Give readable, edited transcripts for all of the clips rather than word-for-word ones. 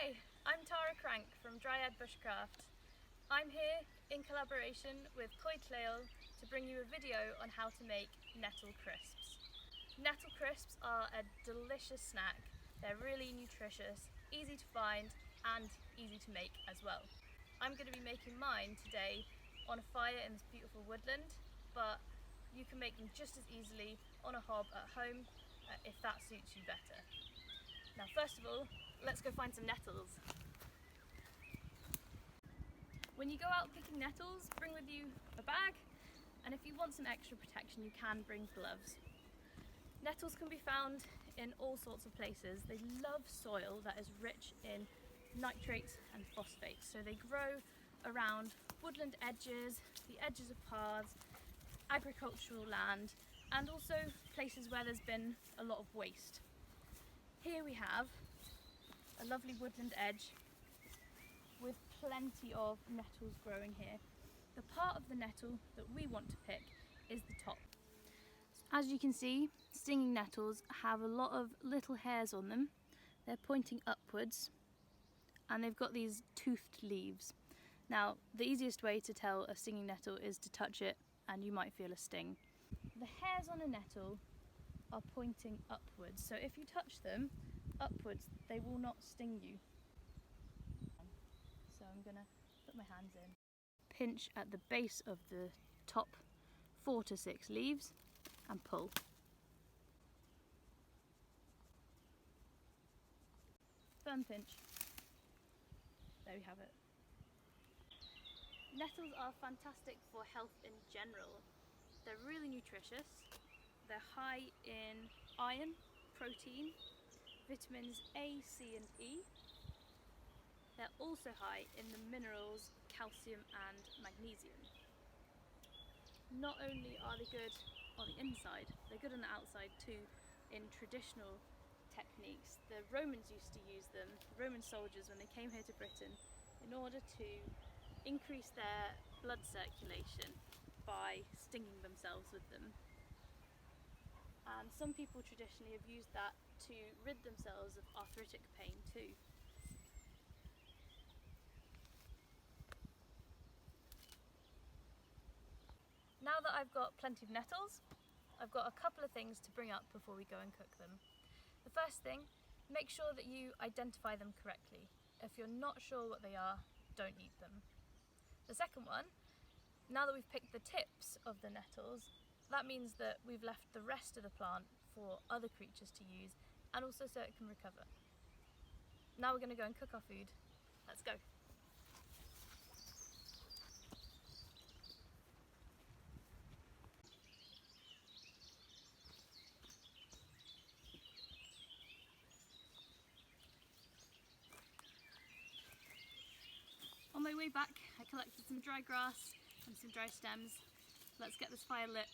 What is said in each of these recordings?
Hi, I'm Tara Crank from Dryad Bushcraft. I'm here in collaboration with Coed Lleol to bring you a video on how to make nettle crisps. Nettle crisps are a delicious snack. They're really nutritious, easy to find and easy to make as well. I'm going to be making mine today on a fire in this beautiful woodland, but you can make them just as easily on a hob at home if that suits you better. Now first of all, let's go find some nettles. When you go out picking nettles, bring with you a bag, and if you want some extra protection you can bring gloves. Nettles can be found in all sorts of places. They love soil that is rich in nitrates and phosphates, so they grow around woodland edges, the edges of paths, agricultural land, and also places where there's been a lot of waste. Here we have a lovely woodland edge with plenty of nettles growing here. The part of the nettle that we want to pick is the top. As you can see, stinging nettles have a lot of little hairs on them. They're pointing upwards and they've got these toothed leaves. Now, the easiest way to tell a stinging nettle is to touch it and you might feel a sting. The hairs on a nettle are pointing upwards, so if you touch them upwards, they will not sting you. So I'm gonna put my hands in. Pinch at the base of the top 4 to 6 leaves and pull. Firm pinch. There we have it. Nettles are fantastic for health in general. They're really nutritious. They're high in iron, protein, vitamins A, C and E. They're also high in the minerals calcium and magnesium. Not only are they good on the inside, they're good on the outside too in traditional techniques. The Romans used to use them, Roman soldiers when they came here to Britain, in order to increase their blood circulation by stinging themselves with them. And some people traditionally have used that to rid themselves of arthritic pain too. Now that I've got plenty of nettles, I've got a couple of things to bring up before we go and cook them. The first thing, make sure that you identify them correctly. If you're not sure what they are, don't eat them. The second one, now that we've picked the tips of the nettles, that means that we've left the rest of the plant for other creatures to use and also so it can recover. Now we're going to go and cook our food. Let's go. On my way back, I collected some dry grass and some dry stems. Let's get this fire lit.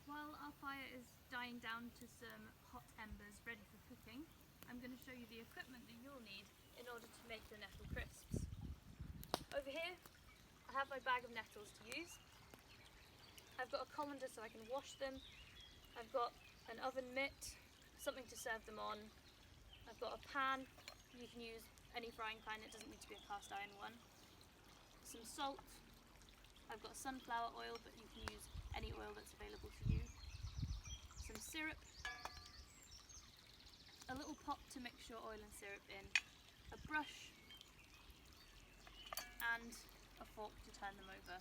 While our fire is dying down to some hot embers ready for cooking, I'm going to show you the equipment that you'll need in order to make your nettle crisps. Over here I have my bag of nettles to use. I've got a colander so I can wash them. I've got an oven mitt, something to serve them on. I've got a pan, you can use any frying pan, it doesn't need to be a cast iron one. Some salt, I've got sunflower oil but you can use any oil that's available to you. Some syrup, a little pot to mix your oil and syrup in, a brush and a fork to turn them over.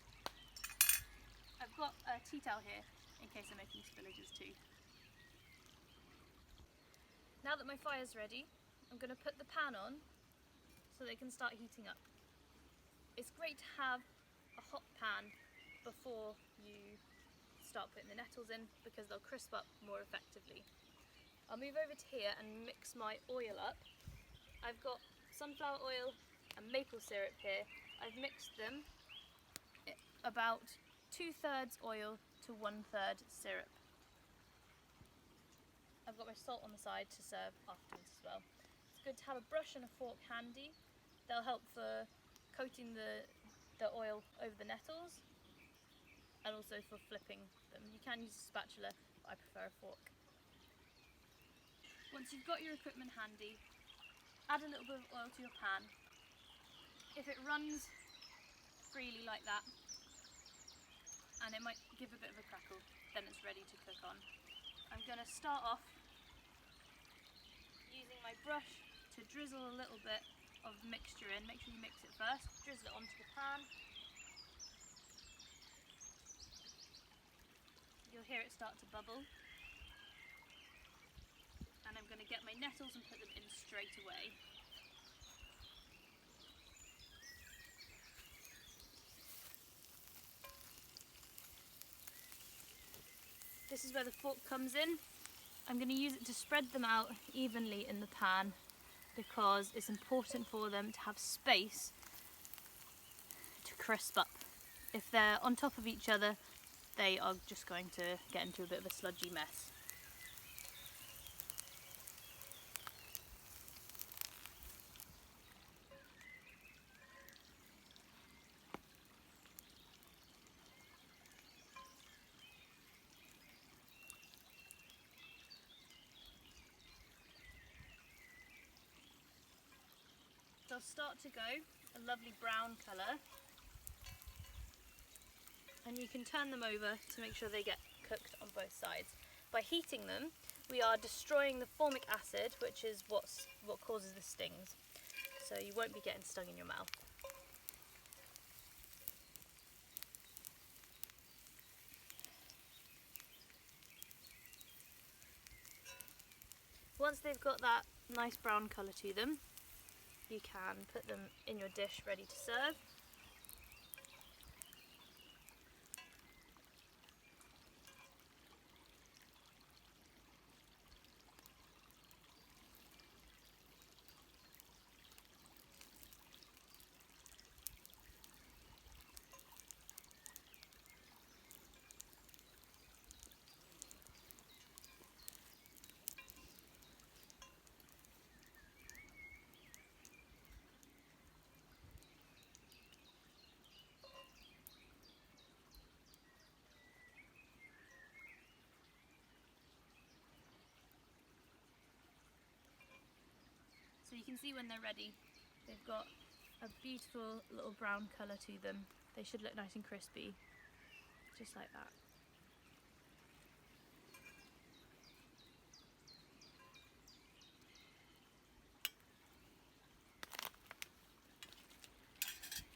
I've got a tea towel here in case I'm making spillages too. Now that my fire's ready, I'm going to put the pan on so they can start heating up. It's great to have a hot pan before you start putting the nettles in because they'll crisp up more effectively. I'll move over to here and mix my oil up. I've got sunflower oil and maple syrup here. I've mixed them about 2/3 oil to 1/3 syrup. I've got my salt on the side to serve afterwards as well. It's good to have a brush and a fork handy. They'll help for coating the oil over the nettles and also for flipping them. You can use a spatula, but I prefer a fork. Once you've got your equipment handy, add a little bit of oil to your pan. If it runs freely like that, and it might give a bit of a crackle, then it's ready to cook on. I'm going to start off using my brush to drizzle a little bit of mixture in. Make sure you mix it first, drizzle it onto the pan. You'll hear it start to bubble. And I'm going to get my nettles and put them in straight away. This is where the fork comes in. I'm going to use it to spread them out evenly in the pan because it's important for them to have space to crisp up. If they're on top of each other, they are just going to get into a bit of a sludgy mess. They'll start to go a lovely brown colour, and you can turn them over to make sure they get cooked on both sides. By heating them, we are destroying the formic acid, which is what causes the stings, so you won't be getting stung in your mouth. Once they've got that nice brown colour to them, you can put them in your dish ready to serve. So you can see when they're ready, they've got a beautiful little brown colour to them. They should look nice and crispy, just like that.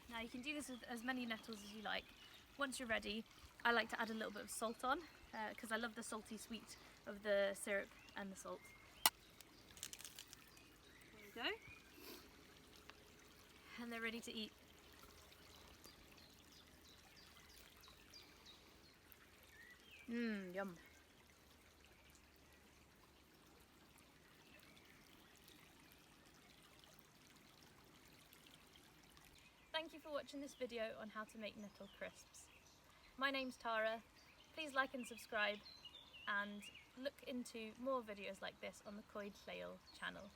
Now you can do this with as many nettles as you like. Once you're ready, I like to add a little bit of salt on, because I love the salty sweet of the syrup and the salt. There we go. And they're ready to eat. Yum. Thank you for watching this video on how to make nettle crisps. My name's Tara. Please like and subscribe and look into more videos like this on the Coed Lleol channel.